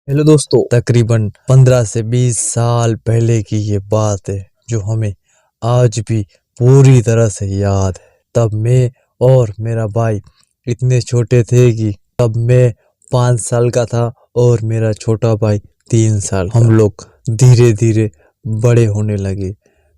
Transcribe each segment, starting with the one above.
Hello दोस्तों, तकरीबन 15 से 20 साल पहले की ये बात है जो हमें आज भी पूरी तरह से याद है। तब मैं और मेरा भाई इतने छोटे थे कि तब मैं 5 साल का था और मेरा छोटा भाई 3 साल का। हम लोग धीरे धीरे बड़े होने लगे।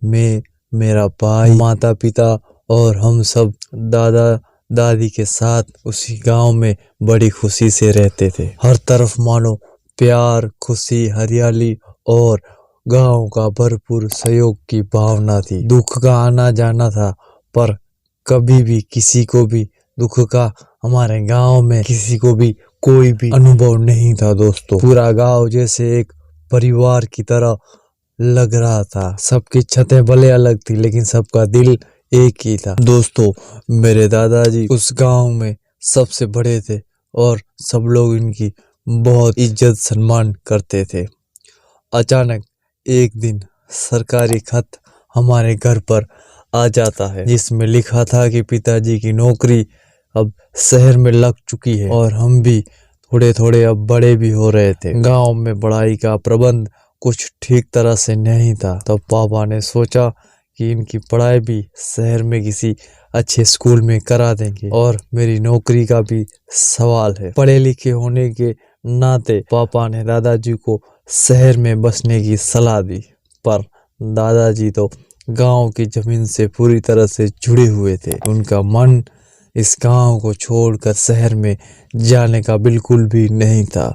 मैं, मेरा भाई, माता पिता और हम सब दादा दादी के साथ उसी गांव में बड़ी खुशी से रहते थे। हर तरफ मानो प्यार, खुशी, हरियाली और गांव का भरपूर सहयोग की भावना थी। दुख का आना जाना था, पर कभी भी किसी को भी दुख का हमारे गांव में किसी को भी कोई भी अनुभव नहीं था। दोस्तों, पूरा गांव जैसे एक परिवार की तरह लग रहा था। सबकी छतें भले अलग थी, लेकिन सबका दिल एक ही था। दोस्तों, मेरे दादाजी उस गांव में सबसे बड़े थे और सब लोग इनकी बहुत इज्जत सम्मान करते थे। अचानक एक दिन सरकारी खत हमारे घर पर आ जाता है, जिसमें लिखा था कि पिताजी की नौकरी अब शहर में लग चुकी है और हम भी थोड़े थोड़े अब बड़े भी हो रहे थे। गांव में पढ़ाई का प्रबंध कुछ ठीक तरह से नहीं था। तब पापा ने सोचा कि इनकी पढ़ाई भी शहर में किसी अच्छे स्कूल में करा देंगे और मेरी नौकरी का भी सवाल है। पढ़े लिखे होने के नाते पापा ने दादाजी को शहर में बसने की सलाह दी, पर दादाजी तो गांव की जमीन से पूरी तरह से जुड़े हुए थे। उनका मन इस गांव को छोड़कर शहर में जाने का बिल्कुल भी नहीं था।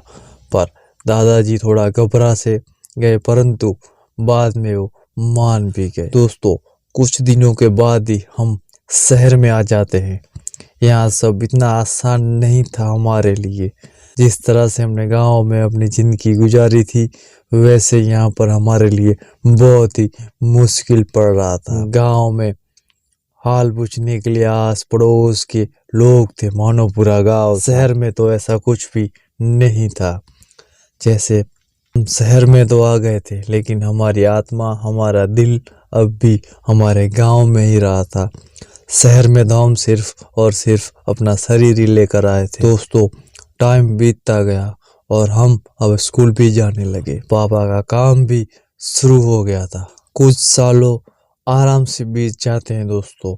पर दादाजी थोड़ा घबरा से गए, परंतु बाद में वो मान भी गए। दोस्तों, कुछ दिनों के बाद ही हम शहर में आ जाते हैं। यहाँ सब इतना आसान नहीं था हमारे लिए। जिस तरह से हमने गांव में अपनी जिंदगी गुजारी थी, वैसे यहाँ पर हमारे लिए बहुत ही मुश्किल पड़ रहा था। गांव में हाल पूछने के लिए आस पड़ोस के लोग थे, मानो पूरा गांव। शहर में तो ऐसा कुछ भी नहीं था। जैसे हम शहर में तो आ गए थे, लेकिन हमारी आत्मा, हमारा दिल अब भी हमारे गांव में ही रहा था। शहर में तो हम सिर्फ और सिर्फ अपना शरीर ही लेकर आए थे। दोस्तों, टाइम बीतता गया और हम अब स्कूल भी जाने लगे। पापा का काम भी शुरू हो गया था। कुछ सालों आराम से बीत जाते हैं दोस्तों।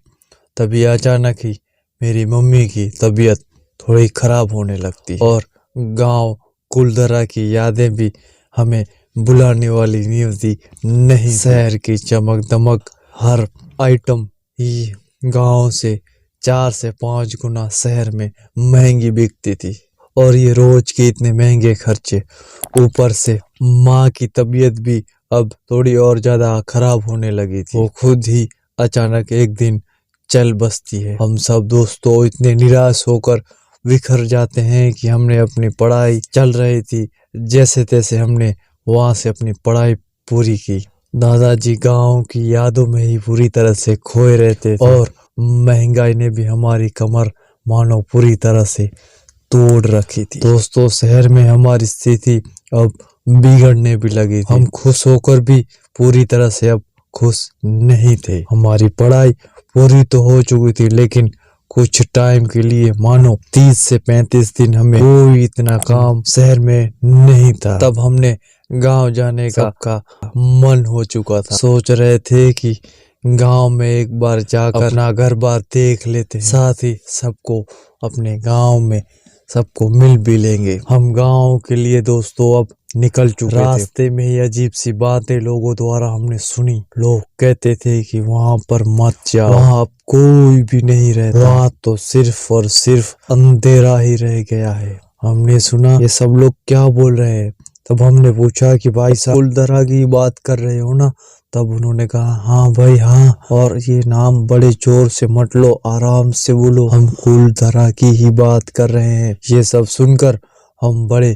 तभी अचानक ही मेरी मम्मी की तबीयत थोड़ी खराब होने लगती और गांव कुलधरा की यादें भी हमें बुलाने वाली न्यूज़ नहीं। शहर की चमक दमक, हर आइटम ही गांव से 4 से 5 गुना शहर में महंगी बिकती थी। और ये रोज के इतने महंगे खर्चे, ऊपर से माँ की तबीयत भी अब थोड़ी और ज्यादा खराब होने लगी थी। वो खुद ही अचानक एक दिन चल बसती है। हम सब दोस्तों इतने निराश होकर बिखर जाते हैं कि हमने अपनी पढ़ाई चल रही थी, जैसे तैसे हमने वहां से अपनी पढ़ाई पूरी की। दादाजी गांव की यादों में ही पूरी तरह से खोए रहते थे और महंगाई ने भी हमारी कमर मानो पूरी तरह से तोड़ रखी थी। दोस्तों, शहर में हमारी स्थिति अब बिगड़ने भी लगी थी। हम खुश होकर भी पूरी तरह से अब खुश नहीं थे। हमारी पढ़ाई पूरी तो हो चुकी थी, लेकिन कुछ टाइम के लिए मानो 30 से 35 दिन हमें कोई इतना काम शहर में नहीं था। तब हमने गांव जाने का मन हो चुका था। सोच रहे थे कि गांव में एक बार जाकर अपना घर बार देख लेते हैं, साथ ही सबको अपने गांव में सबको मिल भी लेंगे। हम गांव के लिए दोस्तों अब निकल चुके थे। रास्ते में ही अजीब सी बातें लोगों द्वारा हमने सुनी। लोग कहते थे कि वहां पर मत जाओ, वहां अब कोई भी नहीं रहता, वहां तो सिर्फ और सिर्फ अंधेरा ही रह गया है। हमने सुना ये सब लोग क्या बोल रहे हैं। तब हमने पूछा कि भाई साहब, कुलधरा की बात कर रहे हो ना? तब उन्होंने कहा हाँ भाई हाँ, और ये नाम बड़े जोर से मत लो, आराम से बोलो, हम कुलधरा की ही बात कर रहे हैं। ये सब सुनकर हम बड़े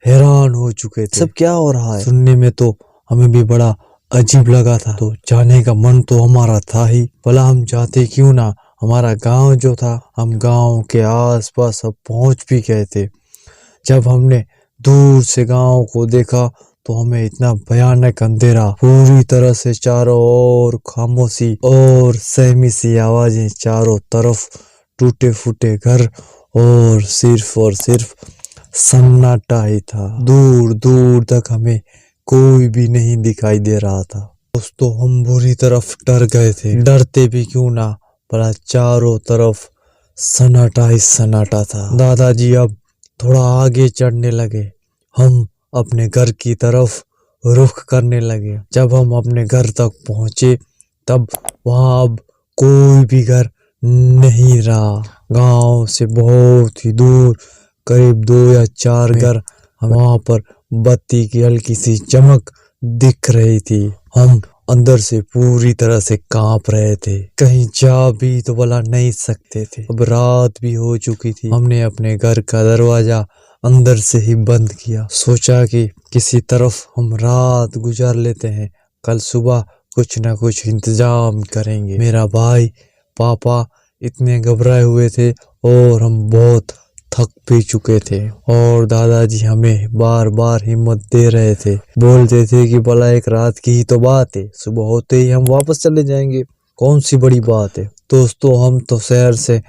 हैरान हो चुके थे। सब क्या हो रहा है? सुनने में तो हमें भी बड़ा अजीब लगा था। तो जाने का मन तो हमारा था ही, भला हम जाते क्यों ना। हमारा गांव जो था, हम गांव के आसपास अब पहुंच भी गए थे। जब हमने दूर से गांव को देखा तो हमें इतना भयानक अंधेरा, पूरी तरह से चारों ओर खामोशी और सहमी सी आवाजें, चारों तरफ टूटे फूटे घर और सिर्फ सन्नाटा ही था। दूर दूर तक हमें कोई भी नहीं दिखाई दे रहा था। दोस्तों हम बुरी तरफ डर गए थे। डरते भी क्यों ना, पर चारों तरफ सन्नाटा ही सन्नाटा था। दादाजी अब थोड़ा आगे चढ़ने लगे। हम अपने घर की तरफ रुख करने लगे। जब हम अपने घर तक पहुंचे तब वहां अब कोई भी घर नहीं रहा। गांव से बहुत ही दूर करीब 2 या 4 घर, वहां पर बत्ती की हल्की सी चमक दिख रही थी। हम अंदर से पूरी तरह से कांप रहे थे। कहीं जा भी तो भला नहीं सकते थे। अब रात भी हो चुकी थी। हमने अपने घर का दरवाजा अंदर से ही बंद किया। सोचा कि किसी तरफ हम रात गुजार लेते हैं, कल सुबह कुछ न कुछ इंतजाम करेंगे। मेरा भाई, पापा इतने घबराए हुए थे और हम बहुत थक भी चुके थे। और दादाजी हमें बार बार हिम्मत दे रहे थे। बोलते थे कि भला एक रात की ही तो बात है, सुबह होते ही हम वापस चले जाएंगे, कौन सी बड़ी बात है। दोस्तों हम तो शहर से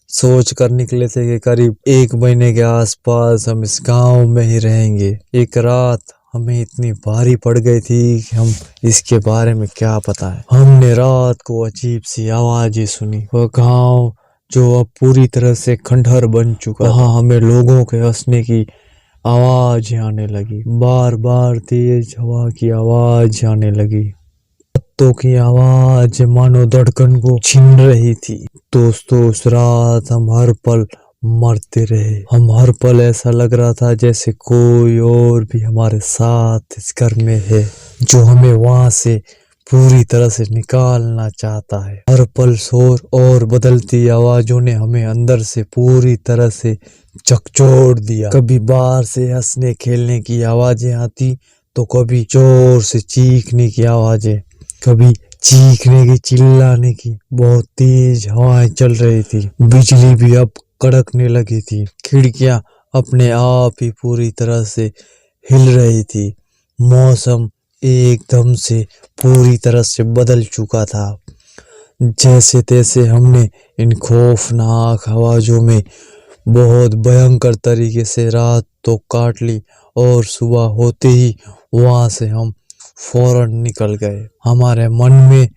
सोच कर निकले थे कि करीब 1 महीने के आसपास हम इस गांव में ही रहेंगे। एक रात हमें इतनी भारी पड़ गई थी कि हम इसके बारे में क्या बताएं। हमने रात को अजीब सी आवाजें सुनी। वह गांव जो अब पूरी तरह से खंडहर बन चुका, वहां हमें लोगों के हंसने की आवाज आने लगी। बार बार तेज हवा की आवाज आने लगी। पत्तों की आवाज मानो धड़कन को छीन रही थी। दोस्तों उस रात हम हर पल मरते रहे। हम हर पल ऐसा लग रहा था जैसे कोई और भी हमारे साथ इस घर में है, जो हमें वहां से पूरी तरह से निकालना चाहता है। हर पल शोर और बदलती आवाजों ने हमें अंदर से पूरी तरह से झकझोर दिया। कभी बाहर से हंसने खेलने की आवाजें आती तो कभी जोर से चीखने की आवाजें, कभी चीखने की, चिल्लाने की। बहुत तेज हवाएं चल रही थी। बिजली भी अब कड़कने लगी थी। खिड़कियां अपने आप ही पूरी तरह से हिल रही थी। मौसम एकदम से पूरी तरह से बदल चुका था। जैसे तैसे हमने इन खौफनाक आवाजों में बहुत भयंकर तरीके से रात तो काट ली और सुबह होते ही वहां से हम फौरन निकल गए। हमारे मन में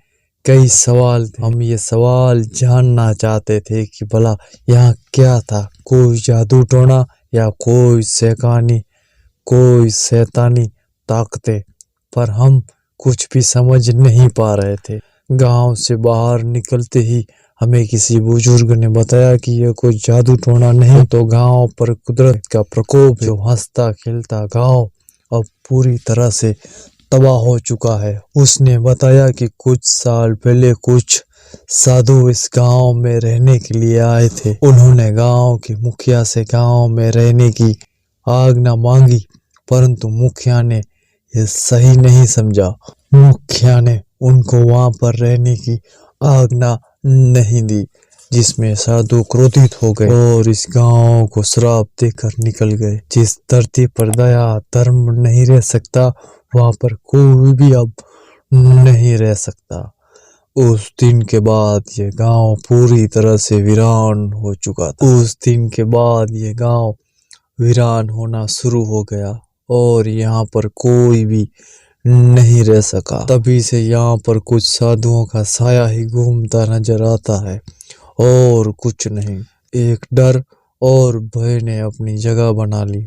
कई सवाल थे। हम ये सवाल जानना चाहते थे कि भला यहाँ क्या था, कोई जादू टोना या कोई शैतानी ताकतें, पर हम कुछ भी समझ नहीं पा रहे थे। गांव से बाहर निकलते ही हमें किसी बुजुर्ग ने बताया कि यह कोई जादू टोना नहीं तो गांव पर कुदरत का प्रकोप, जो हंसता खेलता गांव अब पूरी तरह से तबाह हो चुका है। उसने बताया कि कुछ साल पहले कुछ साधु इस गांव में रहने के लिए आए थे। उन्होंने गांव के मुखिया से गांव में रहने की आज्ञा मांगी, परंतु मुखिया ने यह सही नहीं समझा। मुखिया ने उनको वहां पर रहने की आज्ञा नहीं दी, जिसमें साधु क्रोधित हो गए और इस गांव को श्राप देकर निकल गए। जिस धरती पर दया धर्म नहीं रह सकता, वहां पर कोई भी अब नहीं रह सकता। उस दिन के बाद ये गांव पूरी तरह से वीरान हो चुका था। उस दिन के बाद ये गांव वीरान होना शुरू हो गया और यहाँ पर कोई भी नहीं रह सका। तभी से यहाँ पर कुछ साधुओं का साया ही घूमता नजर आता है और कुछ नहीं। एक डर और भय ने अपनी जगह बना ली।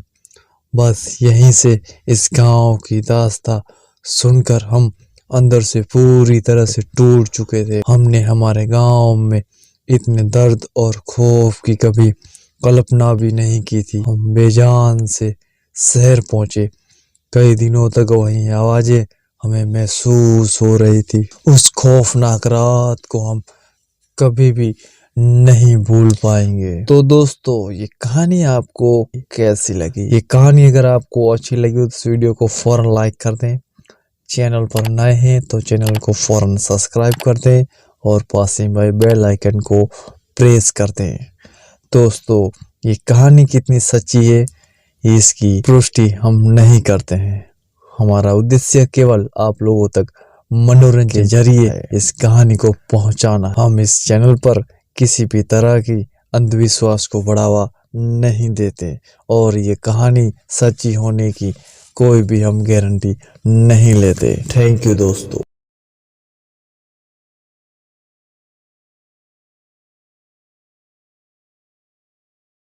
बस यहीं से इस गांव की दास्तां सुनकर हम अंदर से पूरी तरह से टूट चुके थे। हमने हमारे गांव में इतने दर्द और खौफ की कभी कल्पना भी नहीं की थी। हम बेजान से शहर पहुंचे। कई दिनों तक वही आवाजें हमें महसूस हो रही थी। उस खौफनाक रात को हम कभी भी नहीं भूल पाएंगे। तो दोस्तों ये कहानी आपको कैसी लगी? ये कहानी अगर आपको अच्छी लगी तो इस वीडियो को फौरन लाइक कर दें। चैनल पर नए हैं तो चैनल को फौरन सब्सक्राइब कर दें और पास ही में बेल आइकन को प्रेस कर दें। दोस्तों ये कहानी कितनी सच्ची है इसकी पुष्टि हम नहीं करते हैं। हमारा उद्देश्य केवल आप लोगों तक मनोरंजन के जरिए इस कहानी को पहुंचाना। हम इस चैनल पर किसी भी तरह की अंधविश्वास को बढ़ावा नहीं देते और ये कहानी सच्ची होने की कोई भी हम गारंटी नहीं लेते। थैंक यू दोस्तों।